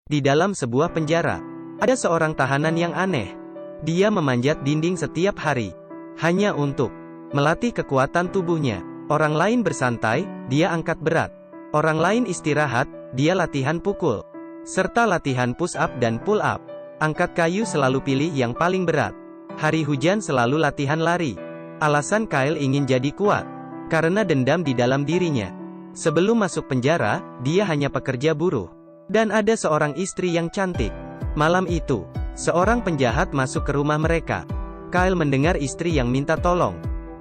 Di dalam sebuah penjara, ada seorang tahanan yang aneh. Dia memanjat dinding setiap hari, hanya untuk melatih kekuatan tubuhnya. Orang lain bersantai, dia angkat berat. Orang lain istirahat, dia latihan pukul. Serta latihan push up dan pull up. Angkat kayu selalu pilih yang paling berat. Hari hujan selalu latihan lari. Alasan Kyle ingin jadi kuat, karena dendam di dalam dirinya. Sebelum masuk penjara, dia hanya pekerja buruh. Dan ada seorang istri yang cantik. Malam itu, seorang penjahat masuk ke rumah mereka. Kyle mendengar istri yang minta tolong.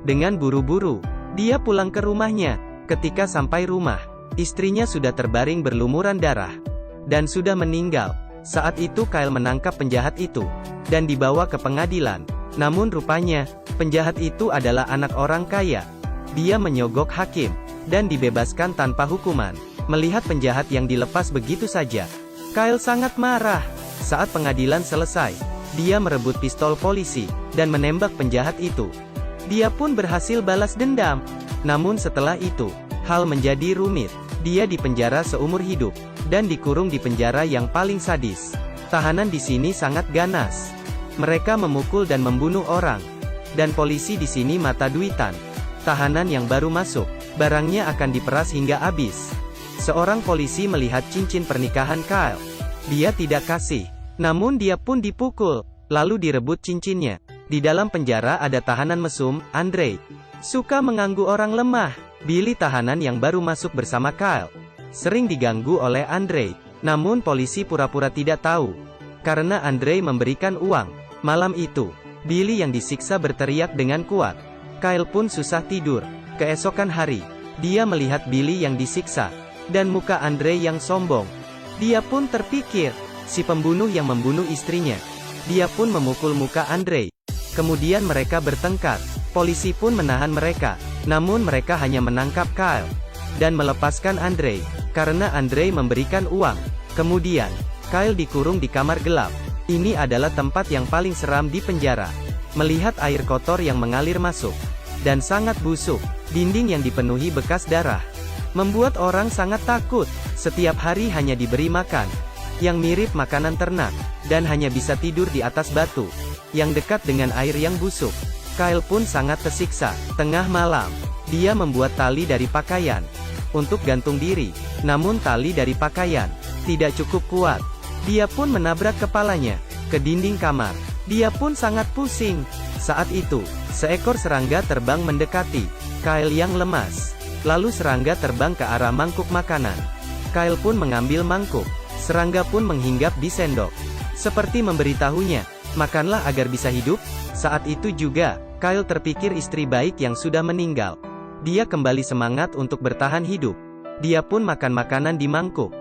Dengan buru-buru, dia pulang ke rumahnya. Ketika sampai rumah, istrinya sudah terbaring berlumuran darah dan sudah meninggal. Saat itu Kyle menangkap penjahat itu dan dibawa ke pengadilan. Namun rupanya, penjahat itu adalah anak orang kaya. Dia menyogok hakim dan dibebaskan tanpa hukuman. Melihat penjahat yang dilepas begitu saja, Kyle sangat marah. Saat pengadilan selesai, dia merebut pistol polisi dan menembak penjahat itu. Dia pun berhasil balas dendam. Namun setelah itu, hal menjadi rumit. Dia dipenjara seumur hidup dan dikurung di penjara yang paling sadis. Tahanan di sini sangat ganas. Mereka memukul dan membunuh orang. Dan polisi di sini mata duitan. Tahanan yang baru masuk, barangnya akan diperas hingga habis. Seorang polisi melihat cincin pernikahan Kyle. Dia tidak kasih. Namun dia pun dipukul, lalu direbut cincinnya. Di dalam penjara ada tahanan mesum, Andre. Suka mengganggu orang lemah. Billy tahanan yang baru masuk bersama Kyle. Sering diganggu oleh Andre. Namun polisi pura-pura tidak tahu. Karena Andre memberikan uang. Malam itu, Billy yang disiksa berteriak dengan kuat. Kyle pun susah tidur. Keesokan hari, dia melihat Billy yang disiksa. Dan muka Andre yang sombong. Dia pun terpikir, si pembunuh yang membunuh istrinya. Dia pun memukul muka Andre. Kemudian mereka bertengkar. Polisi pun menahan mereka. Namun mereka hanya menangkap Kyle dan melepaskan Andre, karena Andre memberikan uang. Kemudian, Kyle dikurung di kamar gelap. Ini adalah tempat yang paling seram di penjara. Melihat air kotor yang mengalir masuk, dan sangat busuk, dinding yang dipenuhi bekas darah, membuat orang sangat takut. Setiap hari hanya diberi makan yang mirip makanan ternak, dan hanya bisa tidur di atas batu yang dekat dengan air yang busuk. Kyle pun sangat tersiksa. Tengah malam, dia membuat tali dari pakaian untuk gantung diri. Namun tali dari pakaian tidak cukup kuat. Dia pun menabrak kepalanya ke dinding kamar. Dia pun sangat pusing. Saat itu, seekor serangga terbang mendekati Kyle yang lemas. Lalu serangga terbang ke arah mangkuk makanan. Kyle pun mengambil mangkuk. Serangga pun menghinggap di sendok, seperti memberitahunya, makanlah agar bisa hidup. Saat itu juga, Kyle terpikir istri baik yang sudah meninggal. Dia kembali semangat untuk bertahan hidup. Dia pun makan makanan di mangkuk.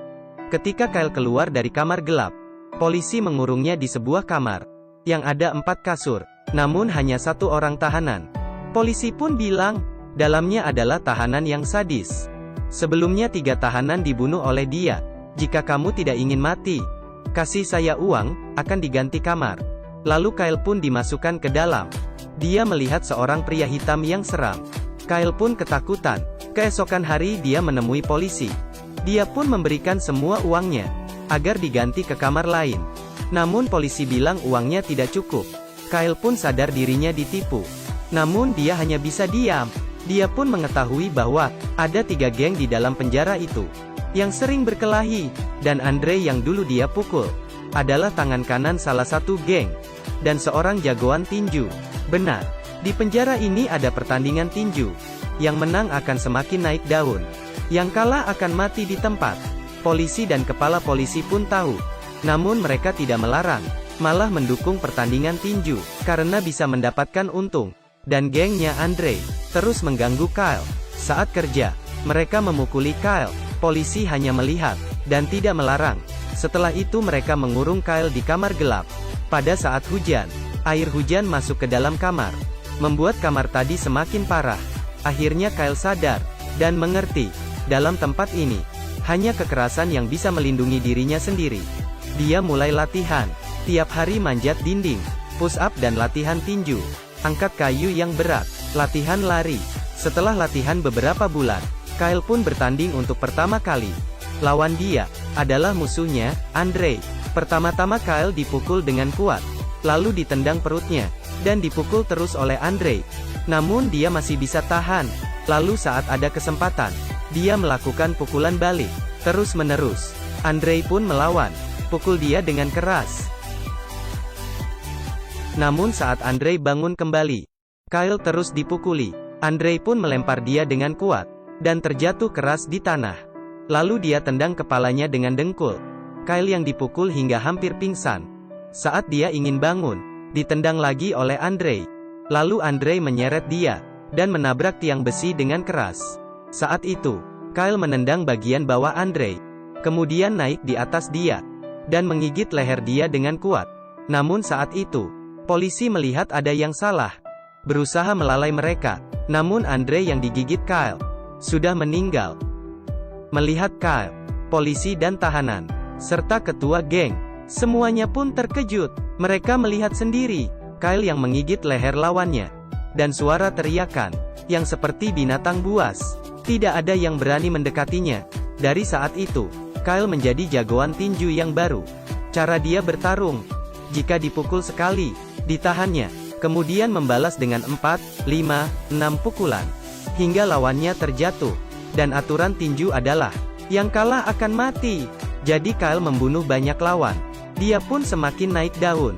Ketika Kyle keluar dari kamar gelap, polisi mengurungnya di sebuah kamar yang ada 4 kasur, namun hanya 1 orang tahanan. Polisi pun bilang, dalamnya adalah tahanan yang sadis. Sebelumnya 3 tahanan dibunuh oleh dia. Jika kamu tidak ingin mati, kasih saya uang, akan diganti kamar. Lalu Kyle pun dimasukkan ke dalam. Dia melihat seorang pria hitam yang seram. Kyle pun ketakutan. Keesokan hari dia menemui polisi. Dia pun memberikan semua uangnya agar diganti ke kamar lain. Namun polisi bilang uangnya tidak cukup. Kyle pun sadar dirinya ditipu. Namun dia hanya bisa diam. Dia pun mengetahui bahwa ada 3 geng di dalam penjara itu yang sering berkelahi, dan Andre yang dulu dia pukul adalah tangan kanan salah satu geng dan seorang jagoan tinju. Benar, di penjara ini ada pertandingan tinju. Yang menang akan semakin naik daun, yang kalah akan mati di tempat. Polisi dan kepala polisi pun tahu, namun mereka tidak melarang, malah mendukung pertandingan tinju karena bisa mendapatkan untung. Dan gengnya Andre terus mengganggu Kyle. Saat kerja, mereka memukuli Kyle. Polisi hanya melihat dan tidak melarang. Setelah itu mereka mengurung Kyle di kamar gelap. Pada saat hujan, air hujan masuk ke dalam kamar, membuat kamar tadi semakin parah. Akhirnya Kyle sadar dan mengerti, dalam tempat ini hanya kekerasan yang bisa melindungi dirinya sendiri. Dia mulai latihan, tiap hari manjat dinding, push up dan latihan tinju, angkat kayu yang berat, latihan lari. Setelah latihan beberapa bulan, Kyle pun bertanding untuk pertama kali. Lawan dia adalah musuhnya, Andre. Pertama-tama Kyle dipukul dengan kuat, lalu ditendang perutnya, dan dipukul terus oleh Andre. Namun dia masih bisa tahan. Lalu saat ada kesempatan, dia melakukan pukulan balik, terus-menerus. Andre pun melawan, pukul dia dengan keras. Namun saat Andre bangun kembali, Kyle terus dipukuli. Andre pun melempar dia dengan kuat, dan terjatuh keras di tanah. Lalu dia tendang kepalanya dengan dengkul. Kyle yang dipukul hingga hampir pingsan. Saat dia ingin bangun, ditendang lagi oleh Andre. Lalu Andre menyeret dia, dan menabrak tiang besi dengan keras. Saat itu, Kyle menendang bagian bawah Andre, kemudian naik di atas dia, dan menggigit leher dia dengan kuat. Namun saat itu, polisi melihat ada yang salah, berusaha melalai mereka. Namun Andre yang digigit Kyle sudah meninggal. Melihat Kyle, polisi dan tahanan, serta ketua geng, semuanya pun terkejut. Mereka melihat sendiri Kyle yang menggigit leher lawannya, dan suara teriakan yang seperti binatang buas. Tidak ada yang berani mendekatinya. Dari saat itu, Kyle menjadi jagoan tinju yang baru. Cara dia bertarung, jika dipukul sekali, ditahannya, kemudian membalas dengan 4, 5, 6 pukulan, hingga lawannya terjatuh. Dan aturan tinju adalah, yang kalah akan mati. Jadi Kyle membunuh banyak lawan. Dia pun semakin naik daun.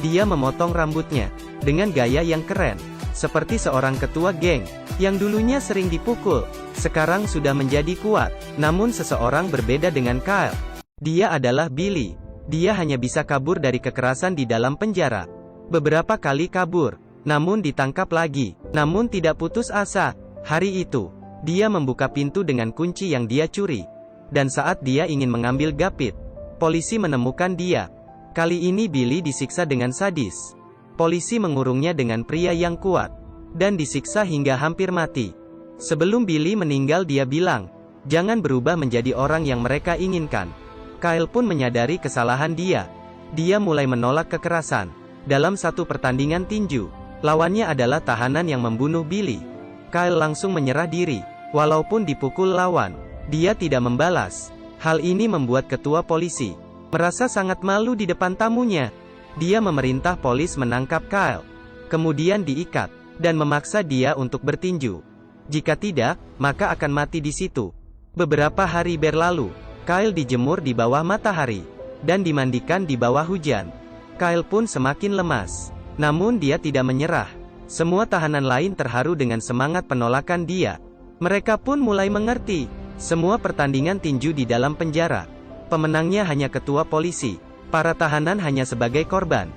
Dia memotong rambutnya, dengan gaya yang keren, seperti seorang ketua geng, yang dulunya sering dipukul, sekarang sudah menjadi kuat. Namun seseorang berbeda dengan Kyle. Dia adalah Billy. Dia hanya bisa kabur dari kekerasan di dalam penjara. Beberapa kali kabur, namun ditangkap lagi. Namun tidak putus asa. Hari itu, dia membuka pintu dengan kunci yang dia curi. Dan saat dia ingin mengambil gapit, polisi menemukan dia. Kali ini Billy disiksa dengan sadis. Polisi mengurungnya dengan pria yang kuat, dan disiksa hingga hampir mati. Sebelum Billy meninggal dia bilang, jangan berubah menjadi orang yang mereka inginkan. Kyle pun menyadari kesalahan dia. Dia mulai menolak kekerasan. Dalam satu pertandingan tinju, lawannya adalah tahanan yang membunuh Billy. Kyle langsung menyerah diri. Walaupun dipukul lawan, dia tidak membalas. Hal ini membuat ketua polisi merasa sangat malu di depan tamunya. Dia memerintah polis menangkap Kyle, kemudian diikat, dan memaksa dia untuk bertinju. Jika tidak, maka akan mati di situ. Beberapa hari berlalu, Kyle dijemur di bawah matahari, dan dimandikan di bawah hujan. Kyle pun semakin lemas. Namun dia tidak menyerah. Semua tahanan lain terharu dengan semangat penolakan dia. Mereka pun mulai mengerti. Semua pertandingan tinju di dalam penjara, pemenangnya hanya ketua polisi. Para tahanan hanya sebagai korban.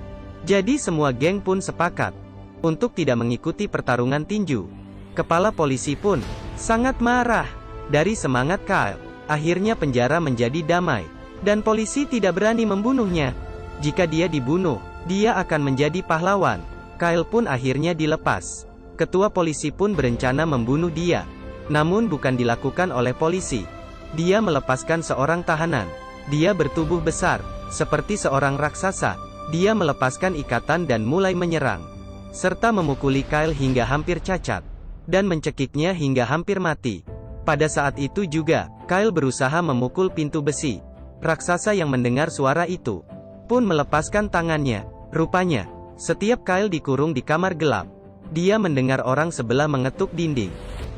Jadi semua geng pun sepakat untuk tidak mengikuti pertarungan tinju. Kepala polisi pun sangat marah. Dari semangat Kyle, akhirnya penjara menjadi damai, dan polisi tidak berani membunuhnya. Jika dia dibunuh, dia akan menjadi pahlawan. Kyle pun akhirnya dilepas. Ketua polisi pun berencana membunuh dia. Namun bukan dilakukan oleh polisi. Dia melepaskan seorang tahanan. Dia bertubuh besar, seperti seorang raksasa. Dia melepaskan ikatan dan mulai menyerang, serta memukuli Kyle hingga hampir cacat, dan mencekiknya hingga hampir mati. Pada saat itu juga, Kyle berusaha memukul pintu besi. Raksasa yang mendengar suara itu pun melepaskan tangannya. Rupanya, setiap Kyle dikurung di kamar gelap, dia mendengar orang sebelah mengetuk dinding.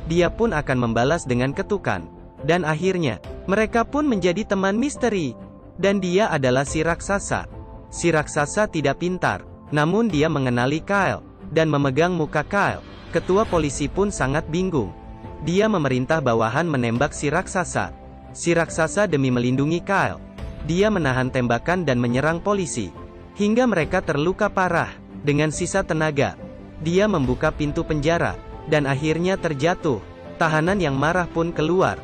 Dia pun akan membalas dengan ketukan. Dan akhirnya, mereka pun menjadi teman misteri. Dan dia adalah si raksasa. Si raksasa tidak pintar, namun dia mengenali Kyle, dan memegang muka Kyle. Ketua polisi pun sangat bingung. Dia memerintah bawahan menembak si raksasa. Si raksasa demi melindungi Kyle, dia menahan tembakan dan menyerang polisi, hingga mereka terluka parah. Dengan sisa tenaga, dia membuka pintu penjara, dan akhirnya terjatuh. Tahanan yang marah pun keluar,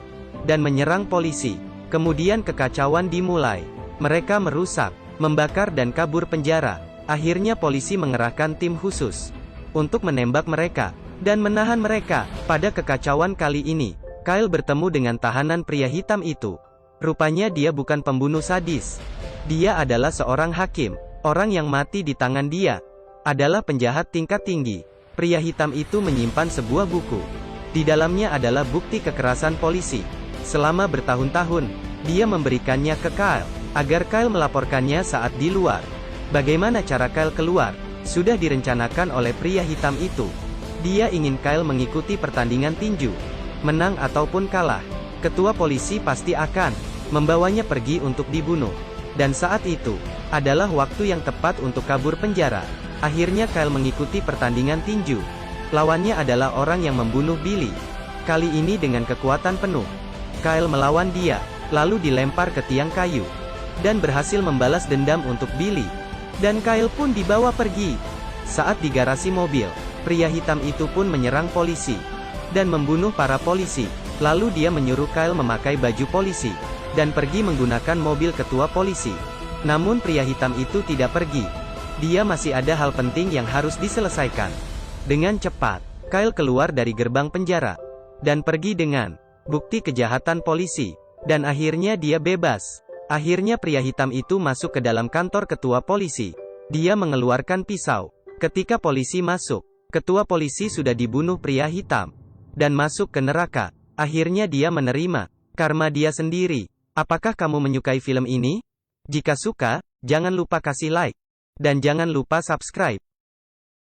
dan menyerang polisi. Kemudian kekacauan dimulai. Mereka merusak, membakar dan kabur penjara. Akhirnya polisi mengerahkan tim khusus untuk menembak mereka, dan menahan mereka. Pada kekacauan kali ini, Kyle bertemu dengan tahanan pria hitam itu. Rupanya dia bukan pembunuh sadis. Dia adalah seorang hakim. Orang yang mati di tangan dia adalah penjahat tingkat tinggi. Pria hitam itu menyimpan sebuah buku. Di dalamnya adalah bukti kekerasan polisi selama bertahun-tahun. Dia memberikannya ke Kyle, agar Kyle melaporkannya saat di luar. Bagaimana cara Kyle keluar? Sudah direncanakan oleh pria hitam itu. Dia ingin Kyle mengikuti pertandingan tinju. Menang ataupun kalah, ketua polisi pasti akan membawanya pergi untuk dibunuh. Dan saat itu, adalah waktu yang tepat untuk kabur penjara. Akhirnya Kyle mengikuti pertandingan tinju. Lawannya adalah orang yang membunuh Billy. Kali ini dengan kekuatan penuh. Kyle melawan dia, lalu dilempar ke tiang kayu. Dan berhasil membalas dendam untuk Billy. Dan Kyle pun dibawa pergi. Saat di garasi mobil, pria hitam itu pun menyerang polisi. Dan membunuh para polisi. Lalu dia menyuruh Kyle memakai baju polisi. Dan pergi menggunakan mobil ketua polisi. Namun pria hitam itu tidak pergi. Dia masih ada hal penting yang harus diselesaikan. Dengan cepat, Kyle keluar dari gerbang penjara. Dan pergi dengan bukti kejahatan polisi. Dan akhirnya dia bebas. Akhirnya pria hitam itu masuk ke dalam kantor ketua polisi. Dia mengeluarkan pisau. Ketika polisi masuk, ketua polisi sudah dibunuh pria hitam. Dan masuk ke neraka. Akhirnya dia menerima karma dia sendiri. Apakah kamu menyukai film ini? Jika suka, jangan lupa kasih like. Dan jangan lupa subscribe.